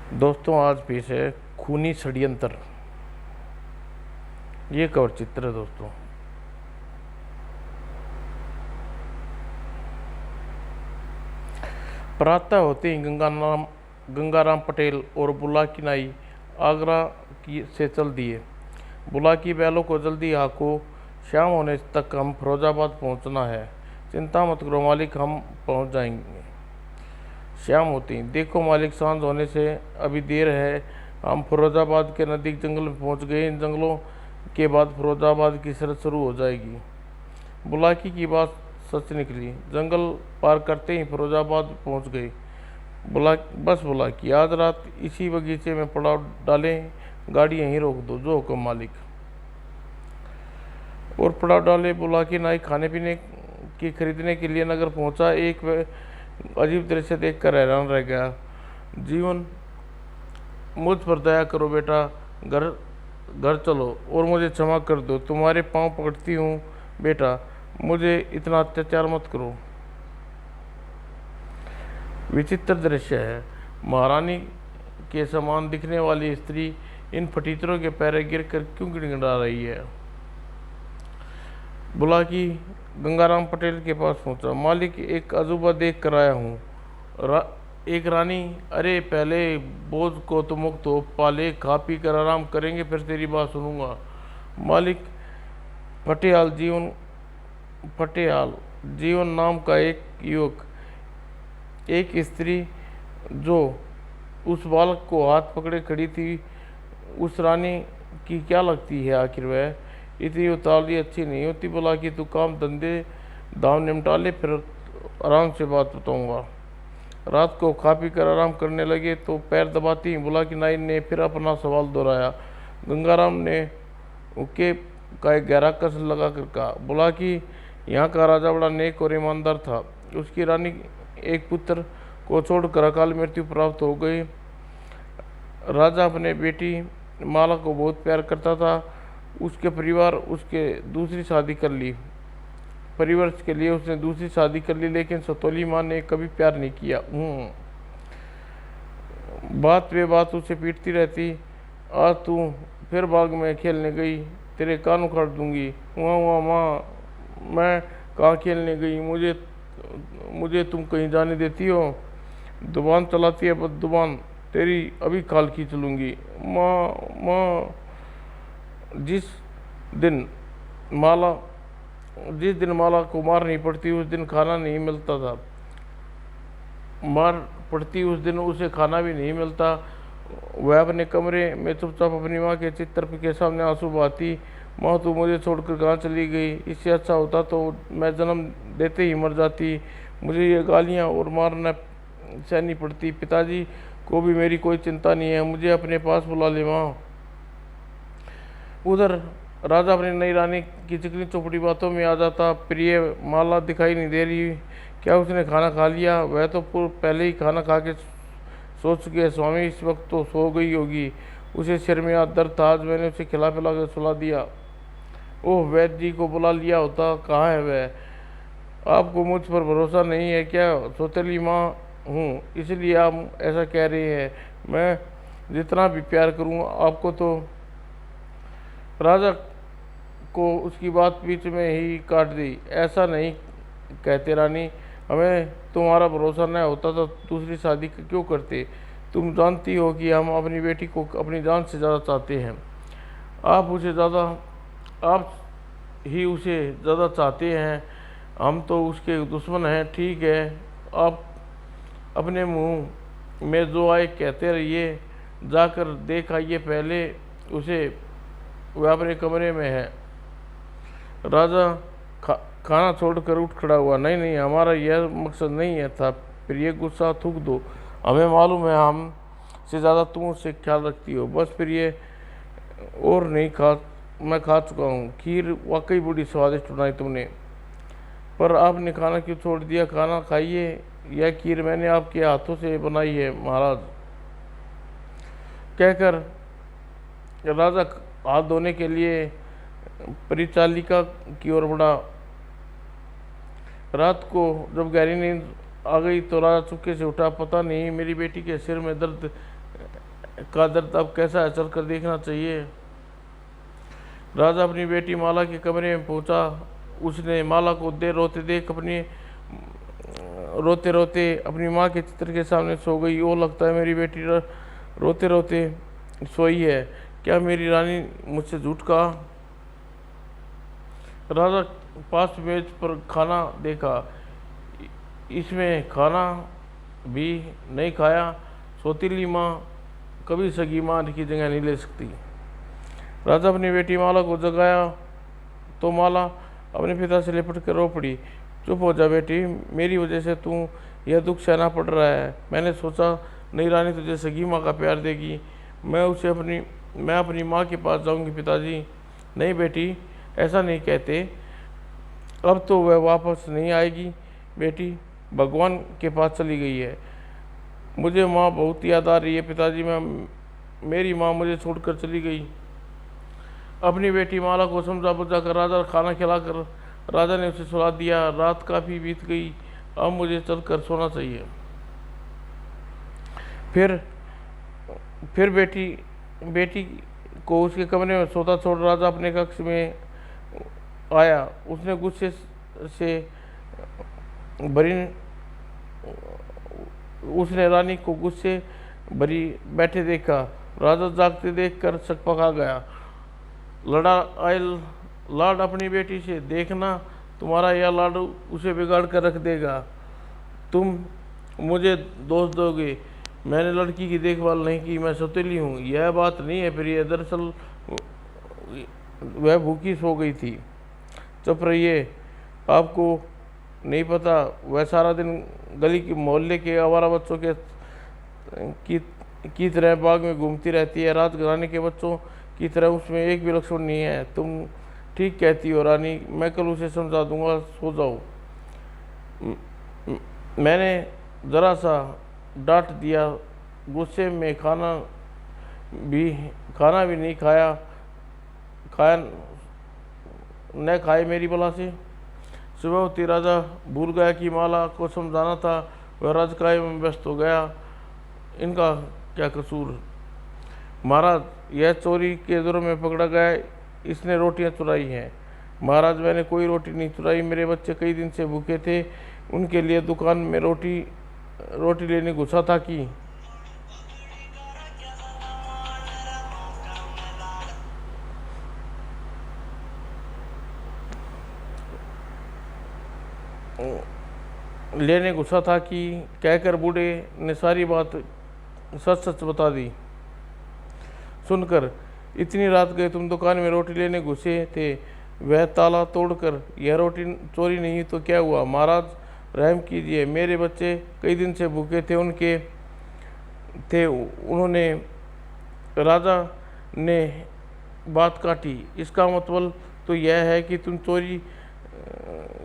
दोस्तों आज पेश है खूनी षड्यंत्र। ये कवर चित्र है दोस्तों। प्रातः होते ही गंगाराम पटेल और बुलाकी नाई आगरा की से चल दिए। बुलाकी बैलों को जल्दी हाको, शाम होने तक हम फिरोजाबाद पहुंचना है। चिंता मत करो मालिक, हम पहुंच जाएंगे। शाम होती, देखो मालिक, सांझ होने से अभी देर है। हम फिरोजाबाद के नज़दीक जंगल में पहुंच गए। इन जंगलों के बाद फिरोजाबाद की सरहद शुरू हो जाएगी। बुलाकी की बात सच निकली। जंगल पार करते ही फिरोजाबाद पहुंच गए। बस बुलाकी, आज रात इसी बगीचे में पड़ाव डालें, गाड़ी यहीं रोक दो, जो हुक्म मालिक। और पड़ाव डाले। बुलाकी नाई खाने पीने की खरीदने के लिए नगर पहुंचा। एक अजीब दृश्य देखकर हैरान रह गया। जीवन, मुझ पर दया करो बेटा, घर घर चलो और मुझे क्षमा कर दो। तुम्हारे पांव पकड़ती हूँ बेटा, मुझे इतना अत्याचार मत करो। विचित्र दृश्य है। महारानी के समान दिखने वाली स्त्री इन फटीचरों के पैर गिर कर क्यों गिड़गिड़ा रही है। बुलाकी गंगाराम पटेल के पास पहुंचा। मालिक, एक अजूबा देख कर आया हूँ। एक रानी। अरे पहले बोझ को तो मुक्त हो पाले, खा पी कर आराम करेंगे, फिर तेरी बात सुनूंगा। मालिक, फटेहाल जीवन नाम का एक युवक, एक स्त्री जो उस बालक को हाथ पकड़े खड़ी थी, उस रानी की क्या लगती है आखिर? वह इतनी उतावली अच्छी नहीं होती। बोला कि तू काम धंधे दाम निपटा ले, फिर आराम से बात बताऊंगा। रात को खा पी कर आराम करने लगे तो पैर दबाती ही बुला की नाई ने फिर अपना सवाल दोहराया। गंगाराम ने उके का एक गहरा कस लगा कर कहा, बोला कि यहाँ का राजा बड़ा नेक और ईमानदार था। उसकी रानी एक पुत्र को छोड़कर अकाल मृत्यु प्राप्त हो गई। राजा अपने बेटी माला को बहुत प्यार करता था। उसके परिवार उसके दूसरी शादी कर ली परिवर्ष के लिए उसने दूसरी शादी कर ली, लेकिन सतोली माँ ने कभी प्यार नहीं किया। बात वे बात उसे पीटती रहती। आज तू फिर बाग में खेलने गई, तेरे कान उखाड़ दूंगी। हुआ हुआ माँ, मैं कहाँ खेलने गई? मुझे तुम कहीं जाने देती हो? दुबान चलाती है बदजुबान, तेरी अभी खाल खींच लूँगी। माँ माँ। जिस दिन माला को मार नहीं पड़ती उस दिन खाना नहीं मिलता था, मार पड़ती उस दिन उसे खाना भी नहीं मिलता। वह अपने कमरे में चुपचाप अपनी माँ के चित्र के सामने आंसू बहाती। माँ, तू मुझे छोड़कर कहाँ चली गई? इससे अच्छा होता तो मैं जन्म देते ही मर जाती। मुझे ये गालियाँ और मारना सहनी पड़ती। पिताजी को भी मेरी कोई चिंता नहीं है, मुझे अपने पास बुला ले माँ। उधर राजा अपनी नई रानी की चिकनी चौपड़ी बातों में आ जाता। प्रिय माला दिखाई नहीं दे रही, क्या उसने खाना खा लिया? वह तो पहले ही खाना खा के सो चुके हैं स्वामी, इस वक्त तो सो गई होगी। उसे सिर में आज दर्द था, आज मैंने उसे खिला पिला कर सुला दिया। ओह, वैद्य जी को बुला लिया होता, कहाँ है वह? आपको मुझ पर भरोसा नहीं है क्या? सौतेली माँ हूँ इसलिए आप ऐसा कह रहे हैं। मैं जितना भी प्यार करूँ आपको तो। राजा को उसकी बात बीच में ही काट दी। ऐसा नहीं कहते रानी, हमें तुम्हारा भरोसा न होता तो दूसरी शादी क्यों करते? तुम जानती हो कि हम अपनी बेटी को अपनी जान से ज़्यादा चाहते हैं। आप ही उसे ज़्यादा चाहते हैं, हम तो उसके दुश्मन हैं। ठीक है, आप अपने मुंह में जो आए कहते रहिए, जाकर देख आइए पहले उसे, वह अपने कमरे में है। राजा खाना छोड़कर उठ खड़ा हुआ। नहीं नहीं, हमारा यह मकसद नहीं है था। फिर ये गुस्सा थूक दो, हमें मालूम है हम से ज़्यादा तुम उससे ख्याल रखती हो। बस फिर ये और नहीं मैं खा चुका हूँ। खीर वाकई बड़ी स्वादिष्ट बनाई तुमने, पर आपने खाना क्यों छोड़ दिया? खाना खाइए, यह खीर मैंने आपके हाथों से बनाई है महाराज। कहकर राजा हाथ धोने के लिए परिचालिका की ओर बढ़ा। रात को जब गहरी नींद आ गई तो राजा चुपके से उठा। पता नहीं मेरी बेटी के सिर में दर्द का दर्द अब कैसा है, चल कर देखना चाहिए। राजा अपनी बेटी माला के कमरे में पहुंचा। उसने माला को रोते रोते अपनी माँ के चित्र के सामने सो गई। ओ लगता है मेरी बेटी रोते रोते सोई है। क्या मेरी रानी मुझसे झूठ कहा? राजा पास मेज पर खाना देखा। इसमें खाना भी नहीं खाया। सौतीली माँ कभी सगी माँ की जगह नहीं ले सकती। राजा अपनी बेटी माला को जगाया तो माला अपने पिता से लिपट कर रो पड़ी। चुप हो जा बेटी, मेरी वजह से तू यह दुख सहना पड़ रहा है। मैंने सोचा नई रानी तुझे सगी माँ का प्यार देगी। मैं अपनी माँ के पास जाऊंगी। पिताजी, नहीं बेटी, ऐसा नहीं कहते। अब तो वह वापस नहीं आएगी। बेटी भगवान के पास चली गई है। मुझे माँ बहुत याद आ रही है। पिताजी, मेरी माँ मुझे छोड़कर चली गई। अपनी बेटी माला को समझा बुझा कर राजा खाना खिलाकर राजा ने उसे सुला दिया। रात काफ़ी बीत गई। अब मुझे चलकर सोना चाहिए। फिर बेटी को उसके कमरे में सोता छोड़ राजा अपने कक्ष में आया। उसने गुस्से से भरी उसने रानी को गुस्से भरी बैठे देखा। राजा जागते देखकर सकपका गया। लाड अपनी बेटी से, देखना तुम्हारा यह लाड उसे बिगाड़ कर रख देगा। तुम मुझे दोष दोगे, मैंने लड़की की देखभाल नहीं की, मैं सौतेली हूँ। यह बात नहीं है प्रिय, दरअसल वह भूखी सो गई थी। चुप रहिए, आपको नहीं पता वह सारा दिन गली के मोहल्ले के आवारा बच्चों की तरह बाग में घूमती रहती है। रात घराने के बच्चों की तरह उसमें एक भी लक्षण नहीं है। तुम ठीक कहती हो रानी, मैं कल उसे समझा दूंगा। सो जाओ। मैंने ज़रा सा डांट दिया। गुस्से में खाना भी नहीं खाया न खाए मेरी बला से। सुबह होती राजा भूल गया कि माला को समझाना था। वह राजकाज में व्यस्त हो गया। इनका क्या कसूर? महाराज, यह चोरी के जुर्म में पकड़ा गया। इसने रोटियां चुराई हैं। महाराज, मैंने कोई रोटी नहीं चुराई। मेरे बच्चे कई दिन से भूखे थे, उनके लिए दुकान में रोटी लेने घुसा था कि कहकर बूढ़े ने सारी बात सच बता दी। सुनकर इतनी रात गए तुम दुकान में रोटी लेने घुसे थे, वह ताला तोड़कर यह रोटी चोरी नहीं तो क्या हुआ? महाराज, रहम कीजिए, मेरे बच्चे कई दिन से भूखे थे। उन्होंने राजा ने बात काटी। इसका मतलब तो यह है कि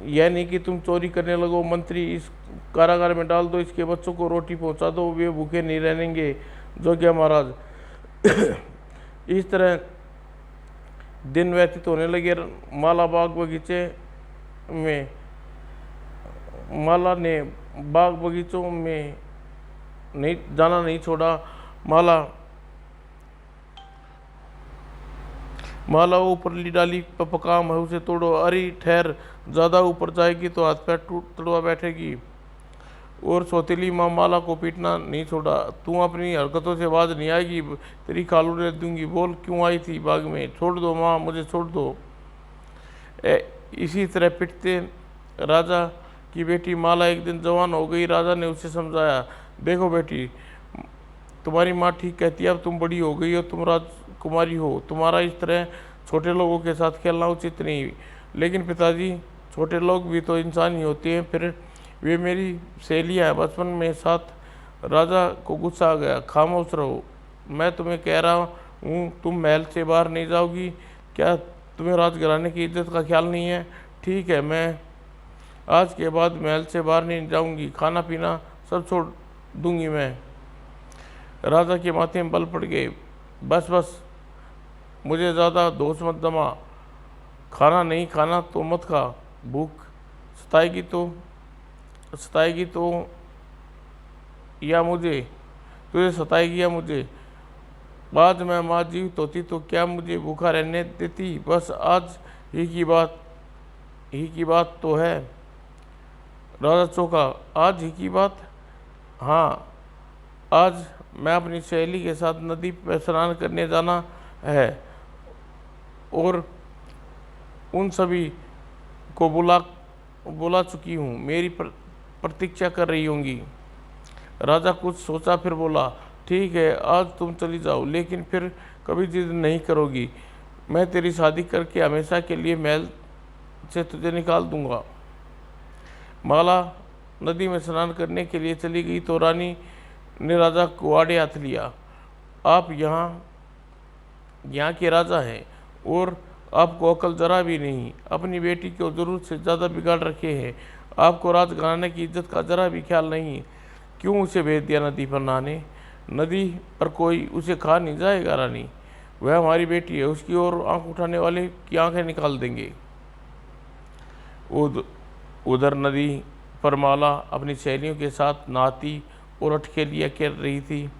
यह नहीं कि तुम चोरी करने लगो। मंत्री, इस कारागार में डाल दो, इसके बच्चों को रोटी पहुंचा दो, वे भूखे नहीं रहेंगे। जो क्या महाराज। इस तरह दिन व्यतीत होने लगे। माला ने बाग बगीचों में जाना नहीं छोड़ा। माला ऊपरली डाली पर पकाम है, उसे तोड़ो। अरे ठहर, ज़्यादा ऊपर जाएगी तो हाथ पैर तड़वा बैठेगी। और सौतीली माँ माला को पीटना नहीं छोड़ा। तू अपनी हरकतों से बाज नहीं आएगी, तेरी खालू ने दूंगी। बोल, क्यों आई थी बाग में? छोड़ दो माँ, मुझे छोड़ दो। इसी तरह पिटते राजा की बेटी माला एक दिन जवान हो गई। राजा ने उसे समझाया, देखो बेटी, तुम्हारी माँ ठीक कहती है, अब तुम बड़ी हो गई हो, तुम राजकुमारी हो, तुम्हारा इस तरह छोटे लोगों के साथ खेलना उचित नहीं। लेकिन पिताजी, छोटे लोग भी तो इंसान ही होते हैं, फिर वे मेरी सहेलियाँ हैं, बचपन में साथ। राजा को गुस्सा आ गया। खामोश रहो, मैं तुम्हें कह रहा हूँ, तुम महल से बाहर नहीं जाओगी। क्या तुम्हें राजघराने की इज्जत का ख्याल नहीं है? ठीक है, मैं आज के बाद महल से बाहर नहीं जाऊंगी। खाना पीना सब छोड़ दूंगी मैं। राजा के माथे में बल पड़ गए। बस, मुझे ज़्यादा दोष मत जमा। खाना नहीं खाना तो मत खा। भूख सताएगी तो या मुझे तुझे सताएगी या मुझे? आज मैं माँ जीवित होती तो क्या मुझे भूखा रहने देती? बस आज ही की बात तो है। राजा चौंका। आज ही की बात? हाँ, आज मैं अपनी सहेली के साथ नदी पर स्नान करने जाना है और उन सभी को बुला चुकी हूँ। मेरी प्रतीक्षा कर रही होंगी। राजा कुछ सोचा, फिर बोला, ठीक है, आज तुम चली जाओ, लेकिन फिर कभी जिद नहीं करोगी। मैं तेरी शादी करके हमेशा के लिए महल से तुझे निकाल दूंगा। माला नदी में स्नान करने के लिए चली गई तो रानी ने राजा को आड़े हाथ लिया। आप यहाँ के राजा हैं और आपको अकल जरा भी नहीं। अपनी बेटी को जरूरत से ज़्यादा बिगाड़ रखे हैं। आपको राजघराने की इज्जत का जरा भी ख्याल नहीं। क्यों उसे भेज दिया नदी पर नहाने? नदी पर कोई उसे खा नहीं जाएगा रानी। वह हमारी बेटी है, उसकी ओर आंख उठाने वाले की आंखें निकाल देंगे। उधर नदी पर माला अपनी सहेलियों के साथ नहाती और अटखेलियाँ कर रही थी।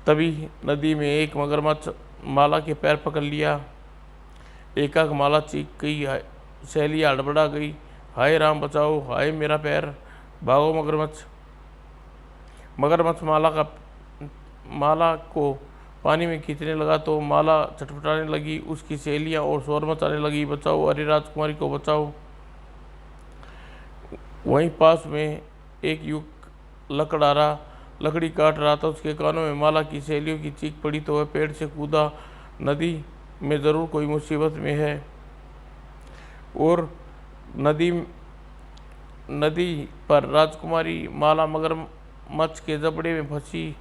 तभी नदी में एक मगरमच्छ माला के पैर पकड़ लिया। एकाएक माला चीख गई। सहेलियाँ हड़बड़ा गई। हाय राम बचाओ, हाय मेरा पैर, भागो मगरमच्छ। मगरमच्छ माला को पानी में खींचने लगा तो माला छटपटाने लगी। उसकी सहेलियाँ और शोर मचाने लगी, बचाओ, अरे राजकुमारी को बचाओ। वहीं पास में एक युवक लकड़ी काट रहा था। उसके कानों में माला की सहेलियों की चीख पड़ी तो वह पेड़ से कूदा। नदी में ज़रूर कोई मुसीबत में है। और नदी पर राजकुमारी माला मगरमच्छ के जबड़े में फंसी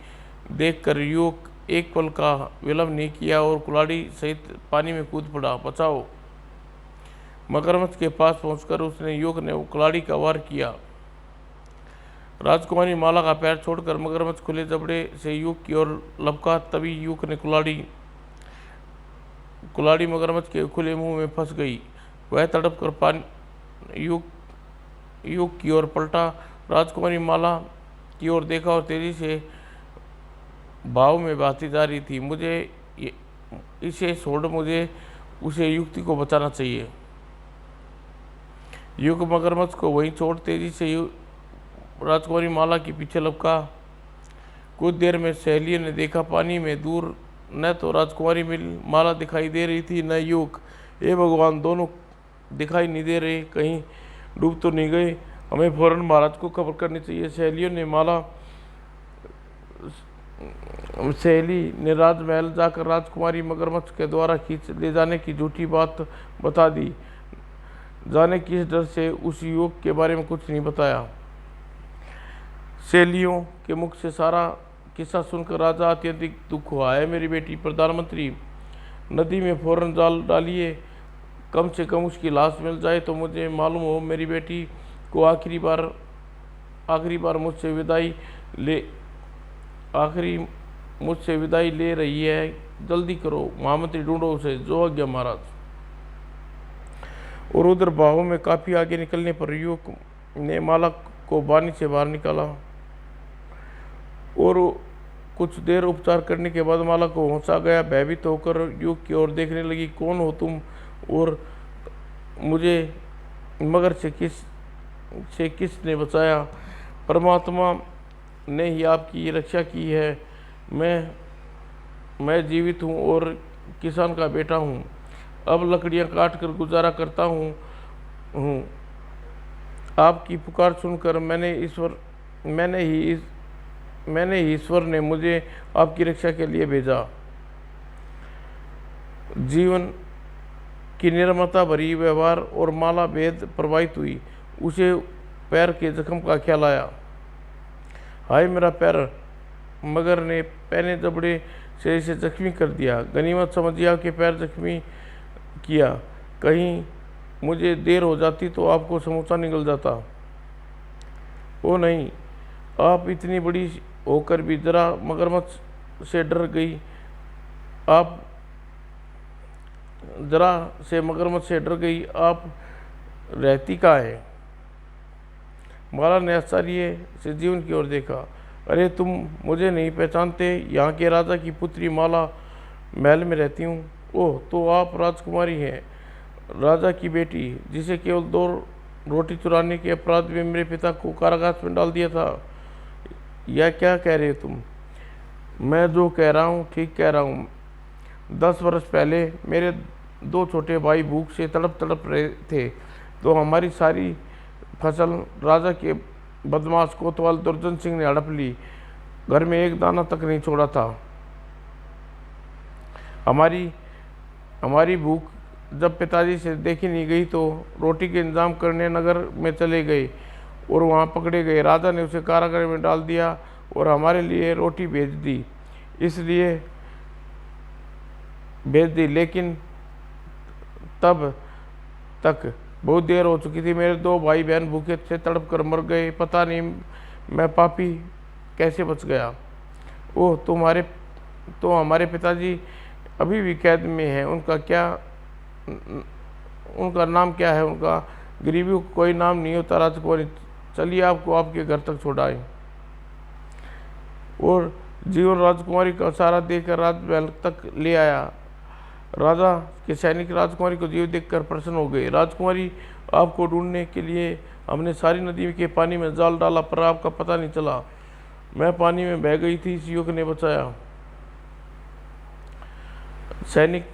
देखकर युवक एक पल का विलंब नहीं किया और कुल्हाड़ी सहित पानी में कूद पड़ा। बचाओ। मगरमच्छ के पास पहुंचकर उसने युवक ने कुल्हाड़ी का वार किया। राजकुमारी माला का पैर छोड़कर मगरमच्छ खुले जबड़े से युवक की ओर लपका। तभी युवक ने कुल्हाड़ी मगरमच्छ के खुले मुंह में फंस गई। वह तड़प कर युवक की ओर पलटा। राजकुमारी माला की ओर देखा और तेजी से भाव में बहती जा रही थी। इसे छोड़ मुझे उसे युवती को बचाना चाहिए। युवक मगरमच्छ को वहीं छोड़ तेजी से राजकुमारी माला के पीछे लपका। कुछ देर में सहेलियों ने देखा पानी में दूर न तो राजकुमारी माला दिखाई दे रही थी, न युवक। हे भगवान, दोनों दिखाई नहीं दे रहे, कहीं डूब तो नहीं गए? हमें फौरन महाराज को खबर करनी चाहिए। सहेली ने राजमहल जाकर राजकुमारी मगरमच्छ के द्वारा खींच ले जाने की झूठी बात बता दी। जाने किस डर से उस युवक के बारे में कुछ नहीं बताया। सहेलियों के मुख से सारा किस्सा सुनकर राजा अत्यधिक दुख हुआ। है मेरी बेटी, प्रधानमंत्री, नदी में फौरन जाल डालिए। कम से कम उसकी लाश मिल जाए तो मुझे मालूम हो मेरी बेटी को आखिरी बार मुझसे विदाई ले रही है। जल्दी करो महामंत्री, ढूंढो उसे। जो आज्ञा महाराज। और उधर भावों में काफी आगे निकलने पर युवक ने माला को बानी से बाहर निकाला और कुछ देर उपचार करने के बाद माला को होश आ गया। भयभीत होकर युवक की ओर देखने लगी। कौन हो तुम और मुझे मगर से किसने बचाया? परमात्मा ने ही आपकी रक्षा की है। मैं जीवित हूँ और किसान का बेटा हूँ। अब लकड़ियाँ काट कर गुजारा करता हूँ। आपकी पुकार सुनकर मैंने ही ईश्वर ने मुझे आपकी रक्षा के लिए भेजा। जीवन की निर्ममता भरी व्यवहार और माला भेद प्रभावित हुई। उसे पैर के जख्म का ख्याल आया। हाय मेरा पैर, मगर ने पहने जबड़े से इसे जख्मी कर दिया। गनीमत समझिए के पैर जख्मी किया। कहीं मुझे देर हो जाती तो आपको समूचा निकल जाता। ओ नहीं, आप इतनी बड़ी होकर भी जरा मगरमच्छ से डर गई। आप रहती कहाँ है? माला ने आश्चर्य से जीवन की ओर देखा। अरे तुम मुझे नहीं पहचानते? यहाँ के राजा की पुत्री माला महल में रहती हूँ। ओह, तो आप राजकुमारी हैं, राजा की बेटी, जिसे केवल 2 रोटी चुराने के अपराध में मेरे पिता को कारागार में डाल दिया था। यह क्या कह रहे हो तुम? मैं जो कह रहा हूँ ठीक कह रहा हूँ। 10 वर्ष पहले मेरे 2 छोटे भाई भूख से तड़प तड़प रहे थे, तो हमारी सारी फसल राजा के बदमाश कोतवाल दुर्जन सिंह ने हड़प ली। घर में एक दाना तक नहीं छोड़ा था। हमारी भूख जब पिताजी से देखी नहीं गई तो रोटी के इंतजाम करने नगर में चले गए और वहाँ पकड़े गए। राजा ने उसे कारागार में डाल दिया और हमारे लिए रोटी भेज दी, लेकिन तब तक बहुत देर हो चुकी थी। मेरे 2 भाई बहन भूखे से तड़प कर मर गए। पता नहीं मैं पापी कैसे बच गया। ओह, तो हमारे पिताजी अभी भी कैद में हैं। उनका नाम क्या है? उनका गरीबी को कोई नाम नहीं होता राजकुमारी। चलिए आपको आपके घर तक छोड़ाएं। और जीवन राजकुमारी का सहारा देकर राजमहल तक ले आया। राजा के सैनिक राजकुमारी को जीवित देखकर प्रसन्न हो गए। राजकुमारी, आपको ढूंढने के लिए हमने सारी नदी के पानी में जाल डाला, पर आपका पता नहीं चला। मैं पानी में बह गई थी, इस युवक ने बचाया। सैनिक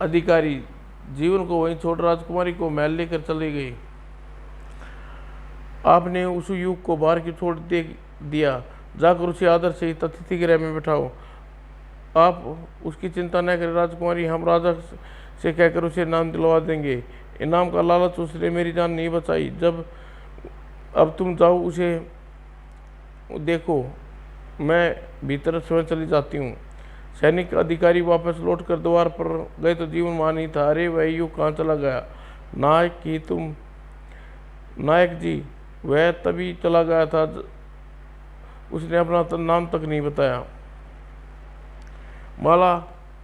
अधिकारी जीवन को वहीं छोड़ राजकुमारी को महल लेकर चले गए। आपने उस युवक को बाहर की छोड़ दे दिया। जाकर उसे आदर से अतिथि गृह में बैठाओ। आप उसकी चिंता न करें राजकुमारी, हम राजा से कहकर उसे इनाम दिलवा देंगे। इनाम का लालच उसने मेरी जान नहीं बचाई। अब तुम जाओ, उसे देखो, मैं भीतर स्वयं चली जाती हूँ। सैनिक अधिकारी वापस लौटकर द्वार पर गए तो जीवन वहाँ नहीं था। अरे वह युवक कहाँ चला गया? नायक जी, वह तभी चला गया था, उसने अपना नाम तक नहीं बताया। माला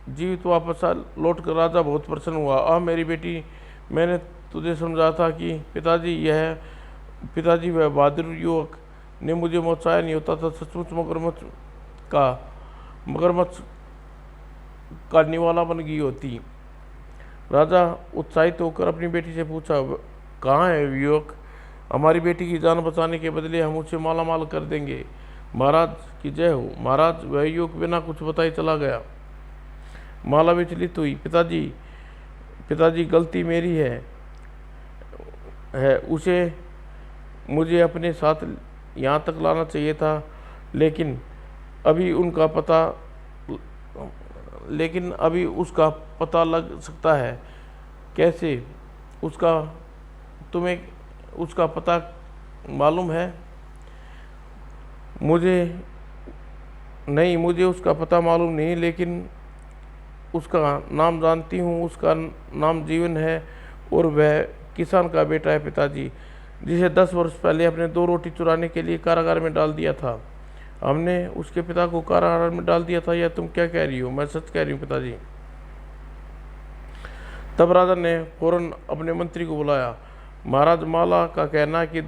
जीवित वापस लौटकर राजा बहुत प्रसन्न हुआ। आह मेरी बेटी, मैंने तुझे समझा था कि पिताजी वह बहादुर युवक ने मुझे बचाया नहीं होता था। सचमुच मगरमच्छ का निवाला बन गई होती। राजा उत्साहित होकर अपनी बेटी से पूछा, कहाँ है युवक? हमारी बेटी की जान बचाने के बदले हम उसे माला माल कर देंगे। महाराज की जय हो। महाराज, वह युवक बिना कुछ बताए चला गया। माला विचलित हुई। पिताजी, गलती मेरी है। उसे मुझे अपने साथ यहाँ तक लाना चाहिए था, लेकिन अभी उसका पता लग सकता है। कैसे? तुम्हें उसका पता मालूम है? मुझे उसका पता मालूम नहीं, लेकिन उसका नाम जानती हूँ। उसका नाम जीवन है और वह किसान का बेटा है पिताजी, जिसे 10 वर्ष पहले अपने 2 रोटी चुराने के लिए कारागार में डाल दिया था। हमने उसके पिता को कारागार में डाल दिया था। या तुम क्या कह रही हो? मैं सच कह रही हूँ पिताजी। तब राजा ने फौरन अपने मंत्री को बुलाया। महाराज, माला का कहना है कि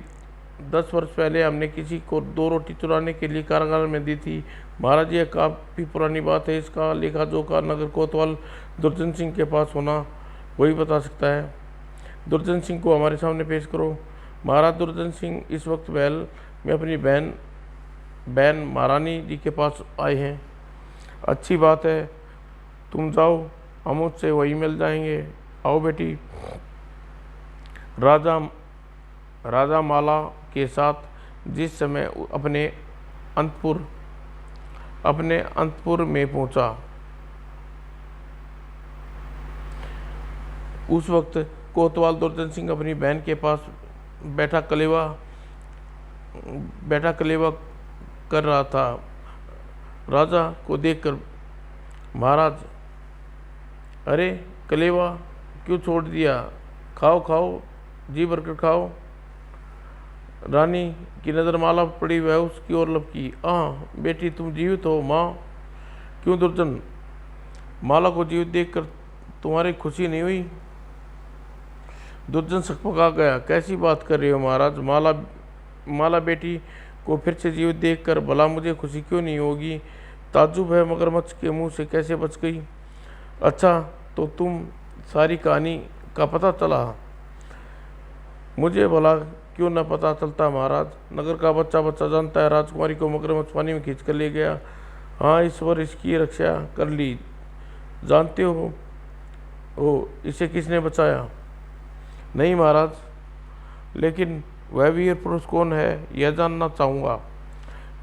10 वर्ष पहले हमने किसी को 2 रोटी चुराने के लिए कारागार में दी थी। महाराज, यह काफ़ी पुरानी बात है। इसका लेखा जोखा नगर कोतवाल दुर्जन सिंह के पास होना, वही बता सकता है। दुर्जन सिंह को हमारे सामने पेश करो। महाराज, दुर्जन सिंह इस वक्त महल में अपनी बहन महारानी जी के पास आए हैं। अच्छी बात है, तुम जाओ, हम उससे वही मिल जाएंगे। आओ बेटी। राजा माला के साथ जिस समय अपने अंतपुर में पहुंचा, उस वक्त कोतवाल दुर्जन सिंह अपनी बहन के पास बैठा कलेवा कर रहा था। राजा को देखकर, महाराज, अरे कलेवा क्यों छोड़ दिया? खाओ, जी भरकर खाओ। रानी की नज़र माला पर पड़ी, वह उसकी ओर लपकी। बेटी, तुम जीवित हो? माँ, क्यों दुर्जन? माला को जीवित देखकर तुम्हारी खुशी नहीं हुई? दुर्जन सकपका गया। कैसी बात कर रहे हो महाराज? माला बेटी को फिर से जीवित देखकर भला मुझे खुशी क्यों नहीं होगी? ताज्जुब है मगरमच्छ के मुंह से कैसे बच गई। अच्छा, तो तुम सारी कहानी का पता चला? मुझे भला क्यों न पता चलता महाराज। नगर का बच्चा बच्चा जानता है राजकुमारी को मगरमच्छ पानी में खींच कर ले गया। हाँ, ईश्वर इसकी रक्षा कर ली। जानते हो इसे किसने बचाया? नहीं महाराज, लेकिन वह वीर पुरुष कौन है यह जानना चाहूँगा।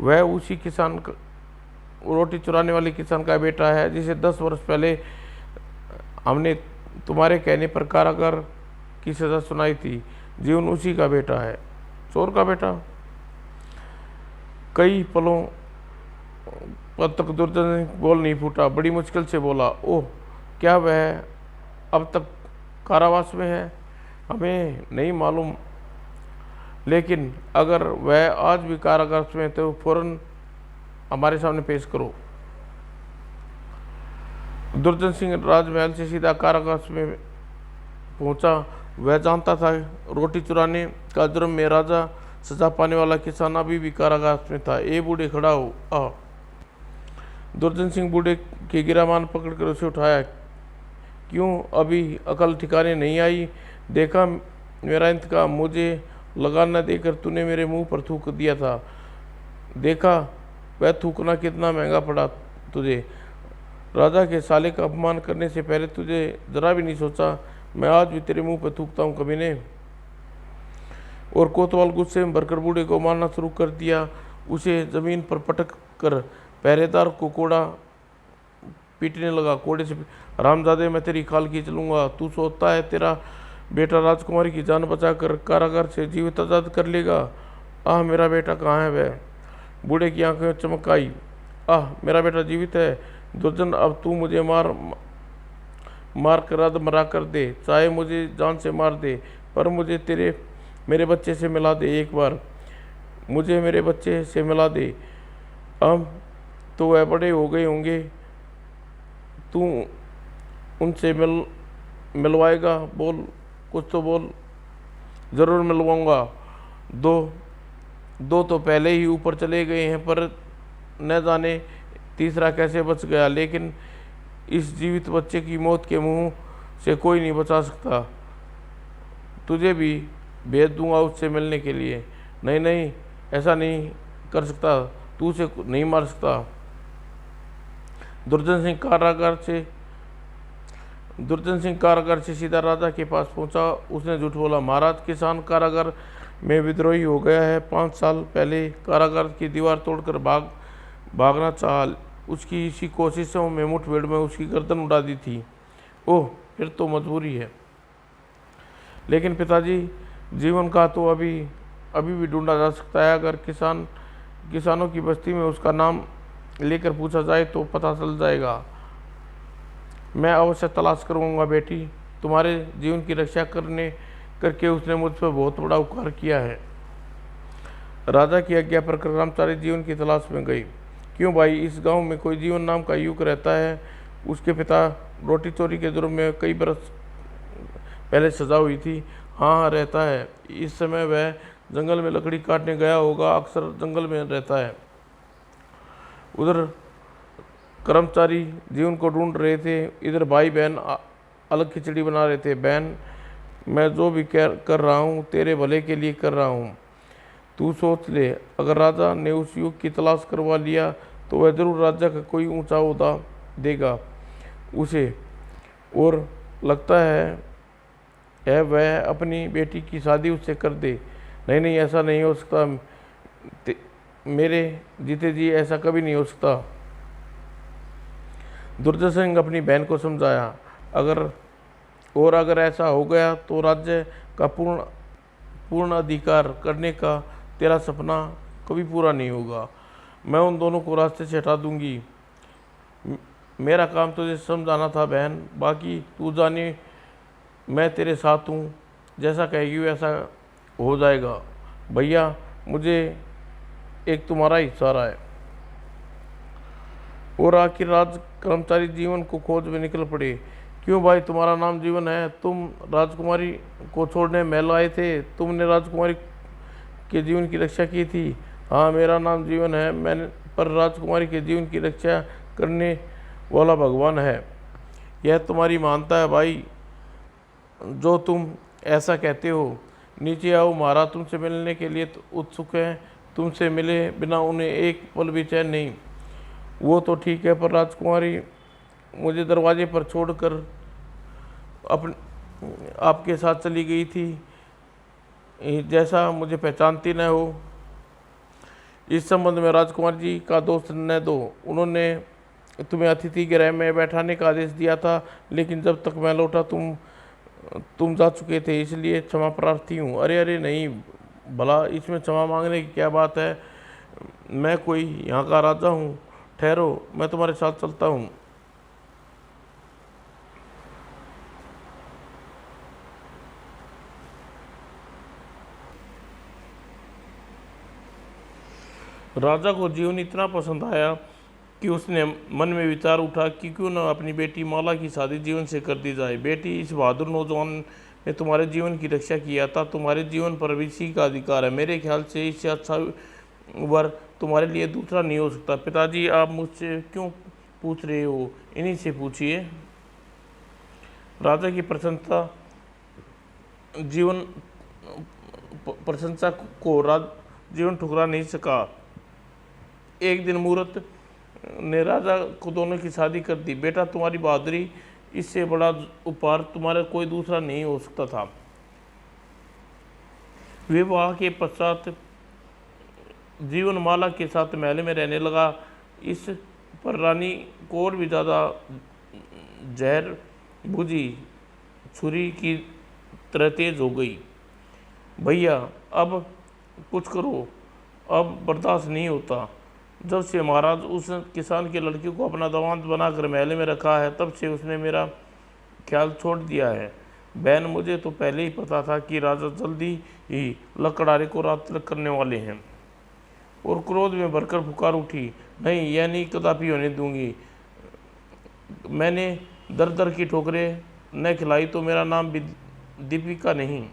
वह उसी किसान रोटी चुराने वाले किसान का बेटा है जिसे 10 वर्ष पहले हमने तुम्हारे कहने पर कारागार की सजा सुनाई थी। जीवन उसी का बेटा है। चोर का बेटा? कई पलों तक दुर्योधन बोल नहीं फूटा। बड़ी मुश्किल से बोला, ओह, क्या वह अब तक कारावास में है? हमें नहीं मालूम, लेकिन अगर वह आज भी कारागार में तो फौरन हमारे सामने पेश करो। दुर्योधन सिंह राजमहल से सीधा कारागार में पहुंचा। वह जानता था रोटी चुराने का जुर्म में राजा सजा पाने वाला किसान अभी भी कारागार में था। ए बूढ़े, खड़ा हो आ। दुर्योधन सिंह बूढ़े के गिरामान पकड़कर उसे उठाया। क्यों, अभी अकल ठिकाने नहीं आई? देखा मेरा इंतकाम, मुझे लगा न देकर तूने मेरे मुंह पर थूक दिया था। देखा वह थूकना कितना महंगा पड़ा तुझे। राजा के साले का अपमान करने से पहले तुझे जरा भी नहीं सोचा? मैं आज भी तेरे मुंह पर थूकता हूँ कमीने। और कोतवाल गुस्से में भरकर बूढ़े को मारना शुरू कर दिया। उसे जमीन पर पटक कर पहरेदार को कोड़ा पीटने लगा। कोड़े से, रामजादे, मैं तेरी खाल खींच लूंगा। तू सोचता है तेरा बेटा राजकुमारी की जान बचाकर कारागार से जीवित आजाद कर लेगा? आह, मेरा बेटा कहाँ है वह? बूढ़े की आंखें चमक आई। आह, मेरा बेटा जीवित है। दुर्जन, अब तू मुझे मार कर अधमरा कर दे, चाहे मुझे जान से मार दे, पर मुझे मेरे बच्चे से मिला दे। एक बार मुझे मेरे बच्चे से मिला दे। अब तो वह बड़े हो गए होंगे, तू उनसे मिलवाएगा? बोल, कुछ तो बोल। ज़रूर मिलवाऊंगा। दो तो पहले ही ऊपर चले गए हैं, पर न जाने तीसरा कैसे बच गया। लेकिन इस जीवित बच्चे की मौत के मुंह से कोई नहीं बचा सकता। तुझे भी भेज दूंगा उससे मिलने के लिए। नहीं नहीं, ऐसा नहीं कर सकता। तू उसे नहीं मार सकता। दुर्योधन सिंह कारागार से सीधा राजा के पास पहुंचा। उसने झूठ बोला। महाराज, किसान कारागार में विद्रोही हो गया है। 5 साल पहले कारागार की दीवार तोड़कर भागना चाहा। उसकी इसी कोशिशों में मुठभेड़ में उसकी गर्दन उड़ा दी थी। ओह, फिर तो मजबूरी है। लेकिन पिताजी, जीवन का तो अभी भी ढूंढा जा सकता है। अगर किसानों की बस्ती में उसका नाम लेकर पूछा जाए तो पता चल जाएगा। मैं अवश्य तलाश करूंगा बेटी। तुम्हारे जीवन की रक्षा करके उसने मुझ पर बहुत बड़ा उपकार किया है। राजा की आज्ञा पर कर्मचारी जीवन की तलाश में गई। क्यों भाई, इस गांव में कोई जीवन नाम का युवक रहता है? उसके पिता रोटी चोरी के जुर्म में कई बरस पहले सजा हुई थी। हाँ, रहता है। इस समय वह जंगल में लकड़ी काटने गया होगा। अक्सर जंगल में रहता है। उधर कर्मचारी जीवन को ढूंढ रहे थे, इधर भाई बहन अलग खिचड़ी बना रहे थे। बहन, मैं जो भी कर रहा हूँ तेरे भले के लिए कर रहा हूँ। तू सोच ले, अगर राजा ने उस युवक की तलाश करवा लिया तो वह जरूर राजा का कोई ऊंचा ओहदा देगा उसे, और लगता है वह अपनी बेटी की शादी उससे कर दे। नहीं नहीं, ऐसा नहीं हो सकता। मेरे जीते जी ऐसा कभी नहीं हो सकता। दुर्योधन सिंह अपनी बहन को समझाया। अगर ऐसा हो गया तो राज्य का पूर्ण अधिकार करने का तेरा सपना कभी पूरा नहीं होगा। मैं उन दोनों को रास्ते से हटा दूंगी। मेरा काम तुझे समझाना था बहन, बाकी तू जाने मैं तेरे साथ हूँ। जैसा कहेगी वैसा हो जाएगा। भैया, मुझे एक तुम्हारा ही सहारा है। और आखिर राज कर्मचारी जीवन को खोज में निकल पड़े। क्यों भाई, तुम्हारा नाम जीवन है? तुम राजकुमारी को छोड़ने महल आए थे। तुमने राजकुमारी के जीवन की रक्षा की थी। हाँ, मेरा नाम जीवन है, मैंने पर राजकुमारी के जीवन की रक्षा करने वाला भगवान है। यह तुम्हारी मानता है भाई, जो तुम ऐसा कहते हो। नीचे आओ, महाराज तुमसे मिलने के लिए उत्सुक हैं। तुमसे मिले बिना उन्हें एक पल भी चैन नहीं। वो तो ठीक है, पर राजकुमारी मुझे दरवाजे पर छोड़कर अपने आपके साथ चली गई थी, जैसा मुझे पहचानती न हो। इस संबंध में राजकुमार जी का दोस्त न दो। उन्होंने तुम्हें अतिथि गृह में बैठाने का आदेश दिया था, लेकिन जब तक मैं लौटा तुम जा चुके थे, इसलिए क्षमा प्रार्थी हूँ। अरे अरे नहीं, भला इसमें क्षमा मांगने की क्या बात है। मैं कोई यहाँ का राजा हूँ। ठहरो, मैं तुम्हारे साथ चलता हूँ। राजा को जीवन इतना पसंद आया कि उसने मन में विचार उठा कि क्यों न अपनी बेटी माला की शादी जीवन से कर दी जाए। बेटी, इस बहादुर नौजवान ने तुम्हारे जीवन की रक्षा किया था, तुम्हारे जीवन पर भी इसी का अधिकार है। मेरे ख्याल से इससे अच्छा वर तुम्हारे लिए दूसरा नहीं हो सकता। पिताजी, आप मुझसे क्यों पूछ रहे हो? इन्हीं से पूछिए। राजा की जीवन प्रशंसा को जीवन ठुकरा नहीं सका। एक दिन मुहूर्त ने राजा को दोनों की शादी कर दी। बेटा, तुम्हारी बहादुरी, इससे बड़ा उपहार तुम्हारा कोई दूसरा नहीं हो सकता था। विवाह के पश्चात जीवन माला के साथ महल में रहने लगा। इस पर रानी को और भी ज़्यादा जहर बुझी छुरी की तरह तेज हो गई। भैया, अब कुछ करो, अब बर्दाश्त नहीं होता। जब से महाराज उस किसान की लड़की को अपना दामाद बनाकर महल में रखा है, तब से उसने मेरा ख्याल छोड़ दिया है। बहन, मुझे तो पहले ही पता था कि राजा जल्दी ही लकड़हारे को रात तिलक करने वाले हैं। और क्रोध में भरकर पुकार उठी, नहीं, यह नहीं कदापि होने दूंगी। मैंने दर दर की ठोकरें न खिलाई तो मेरा नाम दीपिका नहीं।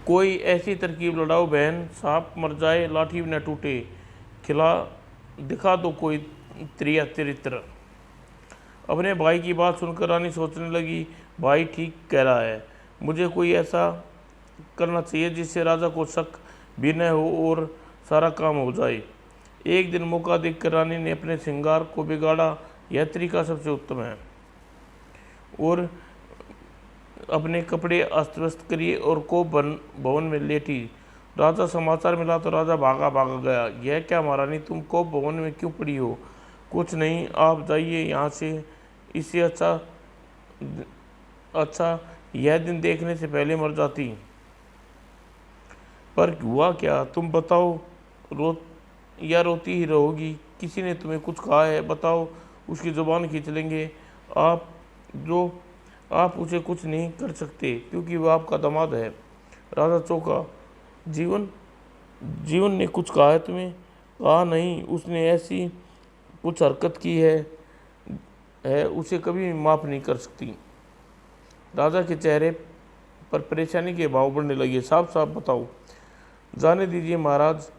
कोई ऐसी तरकीब लड़ाओ बहन, सांप मर जाए, लाठी न टूटे। दिखा दो कोई चरित्र। अपने भाई की बात सुनकर रानी सोचने लगी, भाई ठीक कह रहा है। मुझे कोई ऐसा करना चाहिए जिससे राजा को शक भी न हो और सारा काम हो जाए। एक दिन मौका देखकर रानी ने अपने श्रृंगार को बिगाड़ा। यह तरीका सबसे उत्तम है। और अपने कपड़े अस्त व्यस्त करिए और को भवन में लेटी। राजा समाचार मिला तो राजा भागा गया। यह क्या महारानी, तुम को भवन में क्यों पड़ी हो? कुछ नहीं, आप जाइए यहाँ से। इससे अच्छा यह दिन देखने से पहले मर जाती। पर हुआ क्या, तुम बताओ। रोती ही रहोगी? किसी ने तुम्हें कुछ कहा है? बताओ, उसकी जुबान खींच लेंगे। आप उसे कुछ नहीं कर सकते, क्योंकि वह आपका दामाद है। राजा चौंका। जीवन ने कुछ कहा है तुम्हें? कहा नहीं, उसने ऐसी कुछ हरकत की है उसे कभी माफ़ नहीं कर सकती। राजा के चेहरे पर परेशानी के भाव बढ़ने लगे। साफ साफ बताओ। जाने दीजिए महाराज,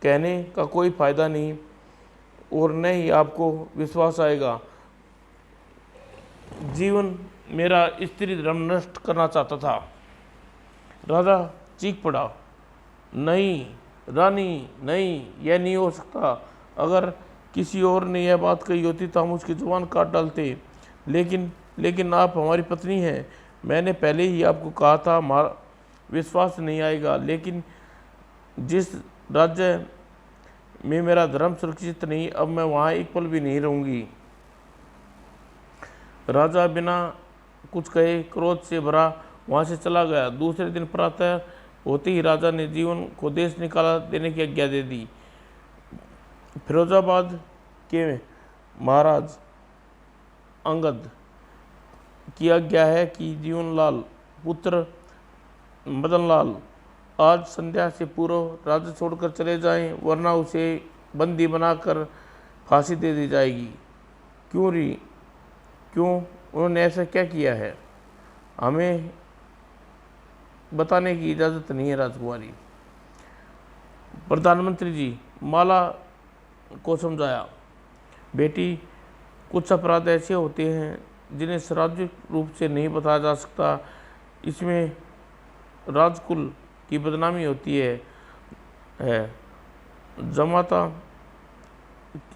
कहने का कोई फायदा नहीं और न ही आपको विश्वास आएगा। जीवन मेरा स्त्री धर्म नष्ट करना चाहता था। राजा चीख पड़ा, नहीं रानी, नहीं, यह नहीं हो सकता। अगर किसी और ने यह बात कही होती तो हम उसकी जुबान काट डालते। लेकिन आप हमारी पत्नी हैं। मैंने पहले ही आपको कहा था, विश्वास नहीं आएगा। लेकिन जिस राज्य में मेरा धर्म सुरक्षित नहीं, अब मैं वहाँ एक पल भी नहीं रहूँगी। राजा बिना कुछ कहे क्रोध से भरा वहाँ से चला गया। दूसरे दिन प्रातः होते ही राजा ने जीवन को देश निकाला देने की आज्ञा दे दी। फिरोजाबाद के महाराज अंगद की आज्ञा है कि जीवनलाल पुत्र मदनलाल आज संध्या से पूर्व राज्य छोड़कर चले जाएं, वरना उसे बंदी बनाकर फांसी दे दी जाएगी। क्यों उन्होंने ऐसा क्या किया है? हमें बताने की इजाज़त नहीं है राजकुमारी। प्रधानमंत्री जी माला को समझाया, बेटी कुछ अपराध ऐसे होते हैं जिन्हें सार्वजनिक रूप से नहीं बताया जा सकता, इसमें राजकुल की बदनामी होती है। जमाता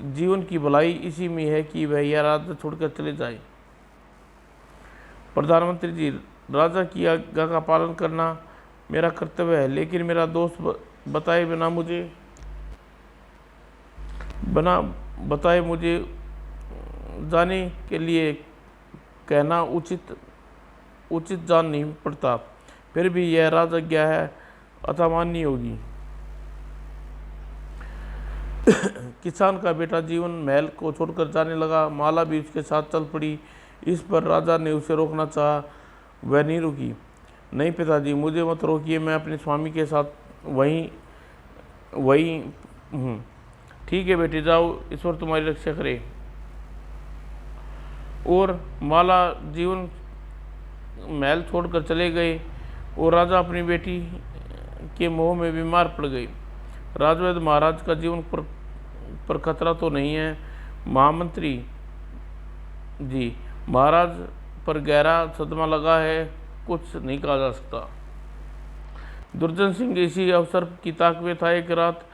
जीवन की भलाई इसी में है कि वह यह राज्य छोड़कर चले जाए। प्रधानमंत्री जी, राजा की आज्ञा का पालन करना मेरा कर्तव्य है, लेकिन मेरा दोस्त बताए बताए मुझे जाने के लिए कहना उचित जान नहीं पड़ता। फिर भी यह राजआज्ञा है, अतः माननी होगी। किसान का बेटा जीवन महल को छोड़कर जाने लगा। माला भी उसके साथ चल पड़ी। इस पर राजा ने उसे रोकना चाहा, वह नहीं रुकी। नहीं पिताजी, मुझे मत रोकिए, मैं अपने स्वामी के साथ वही हूँ। ठीक है बेटे, जाओ, ईश्वर तुम्हारी रक्षा करे। और माला जीवन महल छोड़कर चले गए और राजा अपनी बेटी के मोह में बीमार पड़ गई। राजवैद्य महाराज का जीवन पर खतरा तो नहीं है महामंत्री जी, महाराज पर गहरा सदमा लगा है, कुछ नहीं कहा जा सकता। दुर्जन सिंह इसी अवसर की ताक में था। एक रात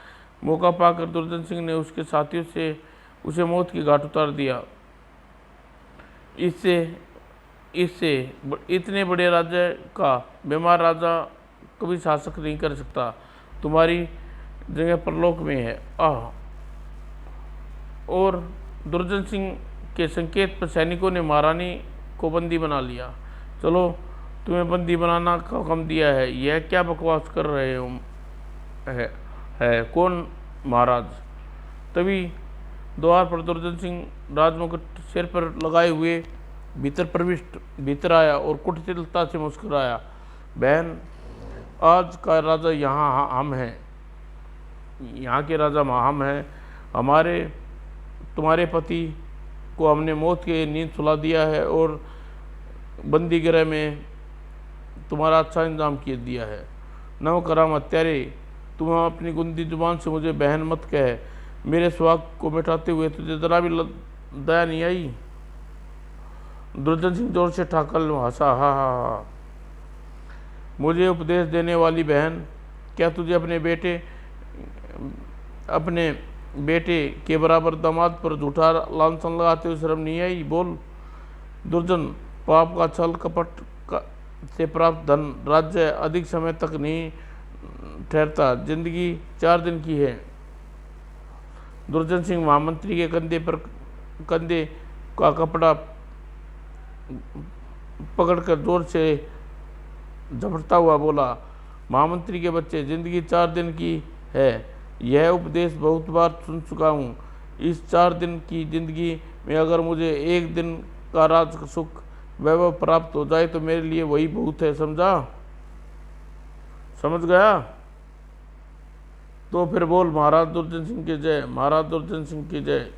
मौका पाकर दुर्जन सिंह ने उसके साथियों से उसे मौत की घाट उतार दिया। इससे इतने बड़े राज्य का बीमार राजा कभी शासक नहीं कर सकता। तुम्हारी जगह परलोक में है। और दुर्जन सिंह के संकेत पर सैनिकों ने महारानी को बंदी बना लिया। चलो, तुम्हें बंदी बनाना का हुक्म दिया है, यह क्या बकवास कर रहे हो? है कौन महाराज? तभी द्वार पर दुर्जन सिंह राजमुकुट सिर पर लगाए हुए भीतर आया और कुटिलता से मुस्कुराया। बहन, आज का राजा यहाँ हम हैं, यहाँ के राजा हम हैं। तुम्हारे पति को हमने मौत की नींद सुला दिया है और बंदी गृह में तुम्हारा अच्छा इंतजाम किए दिया है। नव कराम हत्यारे, तुम अपनी गुंदी जुबान से मुझे बहन मत कह। मेरे सुहाग को मिटाते हुए तुझे जरा भी दया नहीं आई? दुर्जन सिंह जोर से ठाकर हंसा। हा। मुझे उपदेश देने वाली बहन, क्या तुझे अपने बेटे के बराबर दामाद पर झूठा लांछन लगाते हुए शर्म नहीं आई? बोल। दुर्जन, पाप का छल कपट से प्राप्त धन राज्य अधिक समय तक नहीं ठहरता, जिंदगी 4 दिन की है। दुर्जन सिंह महामंत्री के कंधे का कपड़ा पकड़कर जोर से झपटता हुआ बोला, महामंत्री के बच्चे, जिंदगी 4 दिन की है, यह उपदेश बहुत बार सुन चुका हूँ। इस 4 दिन की जिंदगी में अगर मुझे 1 दिन का राज सुख वैभव प्राप्त हो जाए तो मेरे लिए वही बहुत है, समझ गया? तो फिर बोल, महाराज दुर्जन सिंह की जय, महाराज दुर्जन सिंह की जय।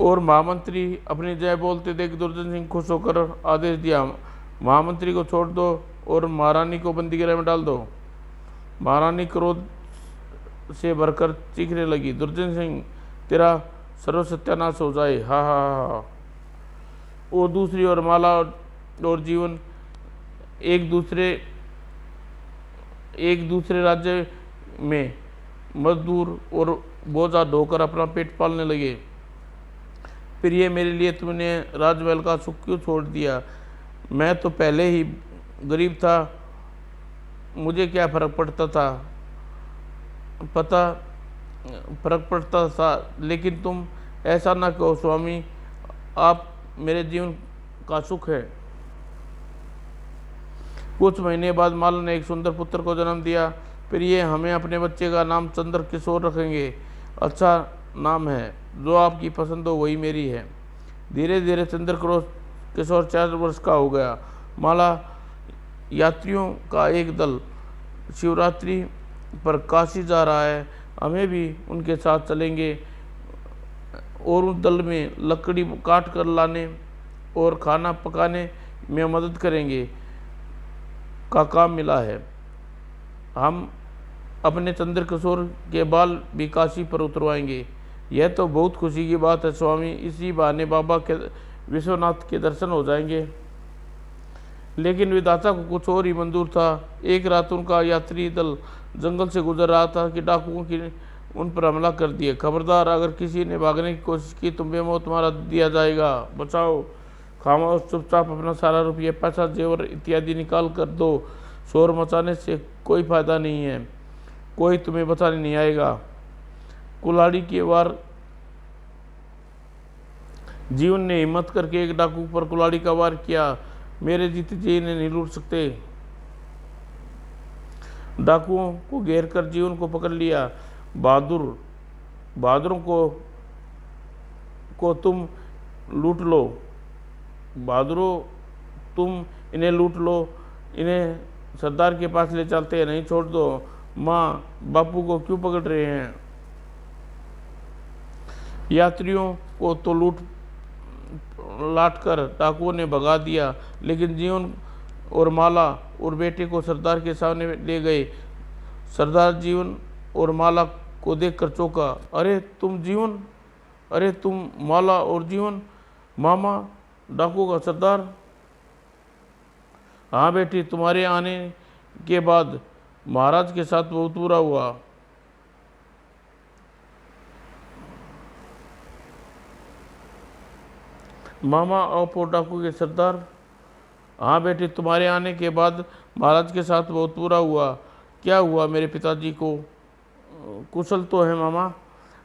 और महामंत्री अपनी जय बोलते देख दुर्जन सिंह खुश होकर आदेश दिया, महामंत्री को छोड़ दो और महारानी को बंदीगृह में डाल दो। महारानी क्रोध से भरकर चीखने लगी, दुर्जन सिंह, तेरा सर्व सत्यानाश हो जाए। हा। और दूसरी ओर माला और जीवन एक दूसरे राज्य में मजदूर और बोझा ढोकर अपना पेट पालने लगे। फिर ये मेरे लिए तुमने राजमहल का सुख क्यों छोड़ दिया? मैं तो पहले ही गरीब था, मुझे क्या फर्क पड़ता था, लेकिन तुम ऐसा ना कहो स्वामी, आप मेरे जीवन का सुख है। कुछ महीने बाद माला ने एक सुंदर पुत्र को जन्म दिया। फिर ये हमें अपने बच्चे का नाम चंद्र किशोर रखेंगे, अच्छा नाम है, जो आपकी पसंद हो वही मेरी है। धीरे धीरे चंद्र किशोर 4 वर्ष का हो गया। माला यात्रियों का एक दल शिवरात्रि पर काशी जा रहा है, हमें भी उनके साथ चलेंगे और उस दल में लकड़ी काट कर लाने और खाना पकाने में मदद करेंगे। का काम मिला है। हम अपने चंद्रकिशोर के बाल भी काशी पर उतरवाएंगे। यह तो बहुत खुशी की बात है स्वामी, इसी बहाने बाबा के विश्वनाथ के दर्शन हो जाएंगे। लेकिन विधाता को कुछ और ही मंजूर था। एक रात उनका यात्री दल जंगल से गुजर रहा था कि डाकुओं की उन पर हमला कर दिए। खबरदार, अगर किसी ने भागने की कोशिश की तो बेमौत मारा दिया जाएगा। बचाओ, खामोश, चुपचाप अपना सारा रुपया, पैसा, जेवर इत्यादि निकाल कर दो। शोर मचाने से कोई फायदा नहीं है, कोई तुम्हें बचाने नहीं आएगा। कुल्हाड़ी की वार जीवन ने हिम्मत करके एक डाकू पर कुल्हाड़ी का वार किया। मेरे जीते जी इन्हें नहीं लूट सकते। डाकुओं को घेर कर जीवन को पकड़ लिया। बहादुरों को तुम लूट लो। बहादुरों, तुम इन्हें लूट लो। इन्हें सरदार के पास ले चलते हैं, नहीं छोड़ दो। माँ, बापू को क्यों पकड़ रहे हैं? यात्रियों को तो लाट कर डाकुओं ने भगा दिया, लेकिन जीवन और माला और बेटे को सरदार के सामने ले गए। सरदार जीवन और माला को देखकर चौंका। अरे तुम जीवन, अरे तुम माला और जीवन, मामा, डाकुओं का सरदार। हाँ बेटी, तुम्हारे आने के बाद महाराज के साथ बहुत बुरा हुआ। मामा और डाकू के सरदार। हाँ बेटी, तुम्हारे आने के बाद महाराज के साथ बहुत बुरा हुआ। क्या हुआ? मेरे पिताजी को कुशल तो है मामा?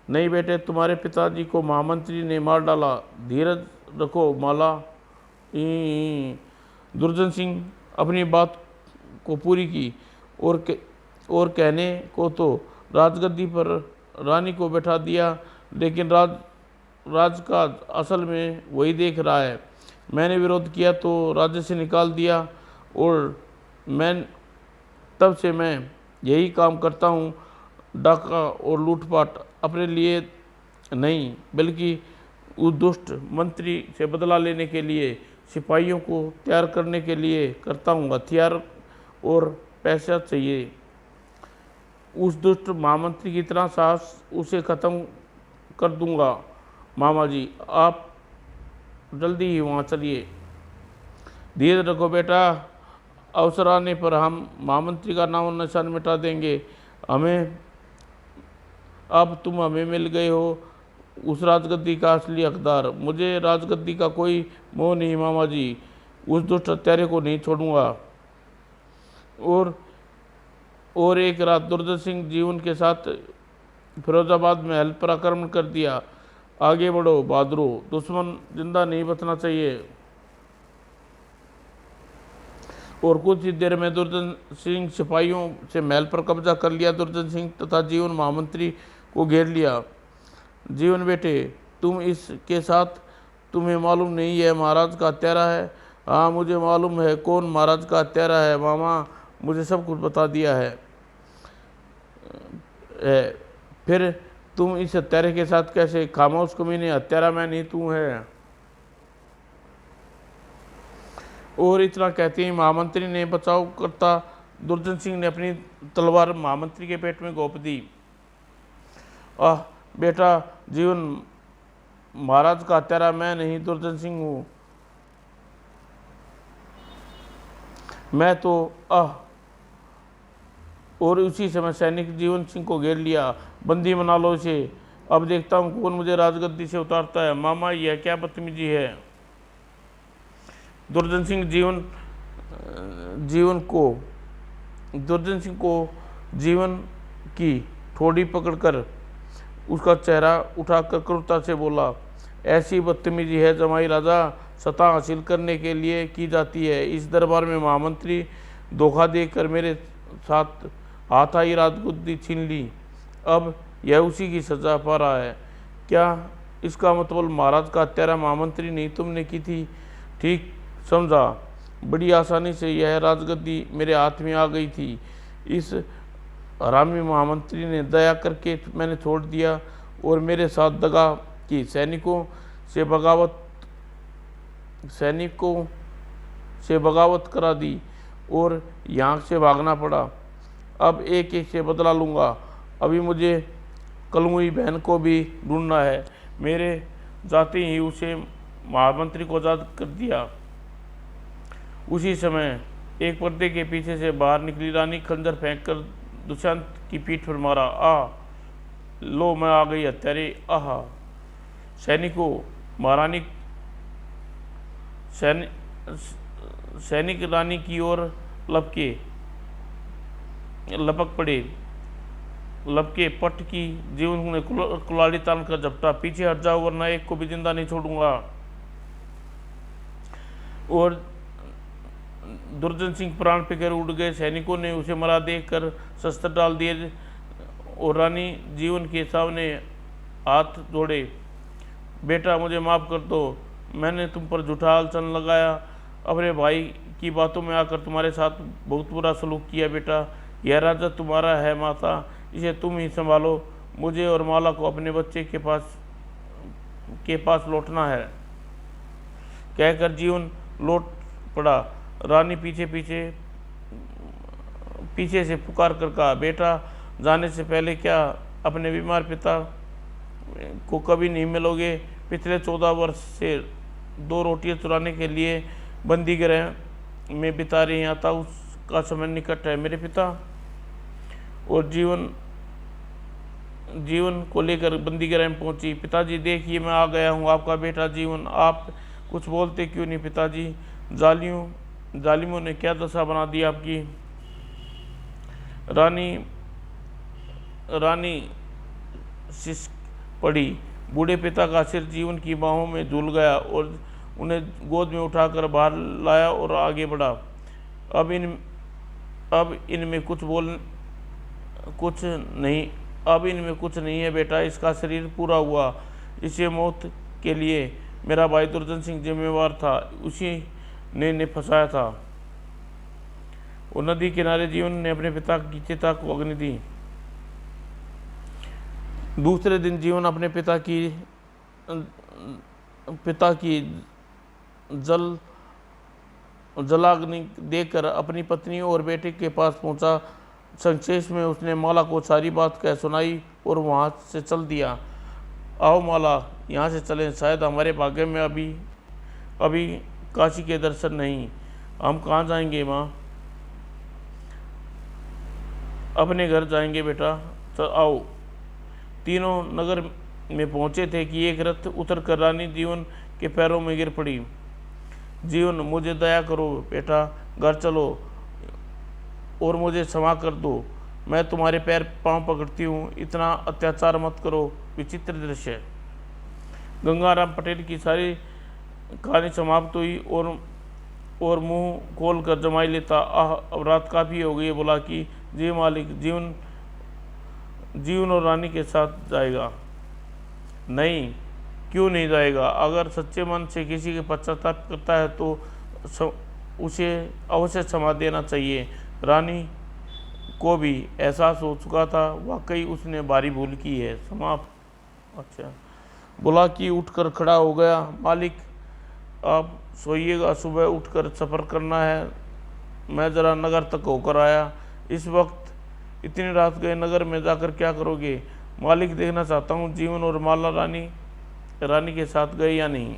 नहीं बेटे, तुम्हारे पिताजी को महामंत्री ने मार डाला। धीरज रखो माला। दुर्जन सिंह अपनी बात को पूरी की और कहने को तो राजगद्दी पर रानी को बैठा दिया, लेकिन राजकाज असल में वही देख रहा है। मैंने विरोध किया तो राज्य से निकाल दिया, और तब से मैं यही काम करता हूँ। डाका और लूटपाट अपने लिए नहीं, बल्कि उस दुष्ट मंत्री से बदला लेने के लिए, सिपाहियों को तैयार करने के लिए करता हूँ। हथियार और पैसा चाहिए। उस दुष्ट महामंत्री की तरह साहस उसे ख़त्म कर दूंगा। मामा जी, आप जल्दी ही वहाँ चलिए। धीरे रखो बेटा, अवसर आने पर हम महामंत्री का नाम निशान मिटा देंगे। अब तुम हमें मिल गए हो, उस राजगद्दी का असली हकदार। मुझे राजगद्दी का कोई मोह नहीं मामा जी, उस दुष्ट हत्यारे को नहीं छोड़ूंगा। और एक रात दुर्जन सिंह जीवन के साथ फिरोजाबाद महल पर आक्रमण कर दिया। आगे बढ़ो बहादुरों, दुश्मन जिंदा नहीं बचना चाहिए। और कुछ ही देर में दुर्जन सिंह सिपाहियों से महल पर कब्जा कर लिया। दुर्जन सिंह तथा जीवन महामंत्री को घेर लिया। जीवन बेटे, तुम इसके साथ, तुम्हें मालूम नहीं है महाराज का हत्यारा है? हाँ मुझे मालूम है कौन महाराज का हत्यारा है मामा, मुझे सब कुछ बता दिया है। फिर तुम इस हत्यारे के साथ कैसे? खामोश कमीने, हत्यारा मैं नहीं तू है। और इतना कहते ही महामंत्री ने बचाव करता दुर्जन सिंह ने अपनी तलवार महामंत्री के पेट में घोंप दी। आह बेटा जीवन, महाराज का हत्यारा मैं नहीं, दुर्जन सिंह हूँ मैं तो। और उसी समय सैनिक जीवन सिंह को घेर लिया। बंदी बना लो इसे, अब देखता हूँ कौन मुझे राजगद्दी से उतारता है। मामा, यह क्या बदतमीजी है? दुर्जन सिंह जीवन की ठोड़ी पकड़कर उसका चेहरा उठाकर क्रूरता से बोला, ऐसी बदतमीजी है जमाई राजा, सत्ता हासिल करने के लिए की जाती है। इस दरबार में महामंत्री धोखा देकर मेरे साथ हाथ आई राजगद्दी छीन ली। अब यह उसी की सजा पा रहा है। क्या इसका मतलब महाराज का हत्यारा महामंत्री नहीं तुमने की थी? ठीक समझा। बड़ी आसानी से यह राजगद्दी मेरे हाथ में आ गई थी। इस हरामी महामंत्री ने दया करके मैंने छोड़ दिया और मेरे साथ दगा की। सैनिकों से बगावत करा दी। और यहाँ से भागना पड़ा। अब एक एक से बदला लूँगा। अभी मुझे कलमुई बहन को भी ढूंढना है। मेरे जाते ही उसे महामंत्री को आज़ाद कर दिया। उसी समय एक पर्दे के पीछे से बाहर निकली रानी खंजर फेंककर दुष्यंत की पीठ पर मारा। लो मैं आ गई हत्यारे। सैनिकों, महारानी सैनिक रानी की ओर लपक पड़े। लपके पट की जीवन ने कुल्हाड़ी तान कर झपटा। पीछे हट जाओ वरना एक को भी जिंदा नहीं छोड़ूंगा। और दुर्जन सिंह प्राण पे कर उड़ गए। सैनिकों ने उसे मरा देख कर शस्त्र डाल दिए और रानी जीवन के सामने हाथ जोड़े। बेटा मुझे माफ़ कर दो, मैंने तुम पर झूठा आलचन लगाया। अपने भाई की बातों में आकर तुम्हारे साथ बहुत बुरा सलूक किया। बेटा यह राज्य तुम्हारा है माता, इसे तुम ही संभालो। मुझे और माला को अपने बच्चे के पास लौटना है। कहकर जीवन लौट पड़ा। रानी पीछे से पुकार कर कहा, बेटा जाने से पहले क्या अपने बीमार पिता को कभी नहीं मिलोगे? पिछले 14 वर्ष से 2 रोटियां चुराने के लिए बंदी गृह में बिता रही हैं, अतः उसका समय निकट है। मेरे पिता और जीवन को लेकर बंदी गृह में पहुंची। पिताजी देखिए मैं आ गया हूँ, आपका बेटा जीवन। आप कुछ बोलते क्यों नहीं पिताजी? जालिमों ने क्या दशा बना दी आपकी? रानी शिश पड़ी। बूढ़े पिता का सिर जीवन की बाहों में झूल गया और उन्हें गोद में उठाकर बाहर लाया और आगे बढ़ा। अब इनमें कुछ नहीं है बेटा, इसका शरीर पूरा हुआ। इसे मौत के लिए मेरा भाई दुर्जन सिंह जिम्मेवार था, उसी ने फंसाया था। और नदी किनारे जीवन ने अपने पिता की चिता को अग्नि दी। दूसरे दिन जीवन अपने पिता की जलाग्नि देखकर अपनी पत्नी और बेटे के पास पहुंचा। संक्षेप में उसने माला को सारी बात कह सुनाई और वहां से चल दिया। आओ माला, यहाँ से चलें, शायद हमारे भाग्य में अभी काशी के दर्शन नहीं। हम कहाँ जाएंगे माँ? अपने घर जाएंगे बेटा। तो आओ। तीनों नगर में पहुंचे थे कि एक रथ उतर कर रानी जीवन के पैरों में गिर पड़ी। जीवन मुझे दया करो बेटा, घर चलो और मुझे क्षमा कर दो। मैं तुम्हारे पैर पांव पकड़ती हूँ, इतना अत्याचार मत करो। विचित्र दृश्य। गंगाराम पटेल की सारी कहानी समाप्त हुई और मुंह खोल कर जमाई लेता। अब रात काफ़ी हो गई। बोला कि जी मालिक, जीवन और रानी के साथ जाएगा? नहीं, क्यों नहीं जाएगा? अगर सच्चे मन से किसी के पश्चाताप करता है तो उसे अवश्य क्षमा देना चाहिए। रानी को भी एहसास हो चुका था, वाकई उसने भारी भूल की है। समाप्त। अच्छा। बोला कि उठकर खड़ा हो गया। मालिक आप सोइएगा, सुबह उठकर सफ़र करना है। मैं ज़रा नगर तक होकर आया। इस वक्त इतनी रात गए, नगर में जाकर क्या करोगे? मालिक देखना चाहता हूँ जीवन और माला रानी के साथ गए या नहीं।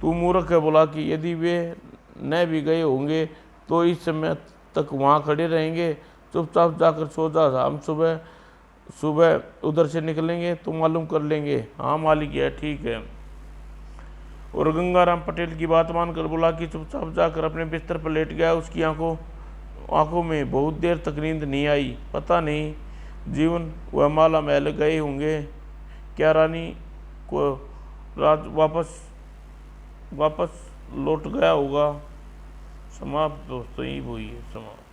तू मूर्ख है। बोला कि यदि वे न भी गए होंगे तो इस समय तक वहाँ खड़े रहेंगे। चुपचाप जाकर सो जा। हम सुबह उधर से निकलेंगे तो मालूम कर लेंगे। हाँ मालिक, यह ठीक है। और गंगाराम पटेल की बात मानकर बोला कि चुपचाप जाकर अपने बिस्तर पर लेट गया। उसकी आंखों में बहुत देर तक नींद नहीं आई। पता नहीं जीवन वह माला महल गए होंगे, क्या रानी को रात वापस लौट गया होगा। समाप्त दोस्तों, ही हुई है समाप्त।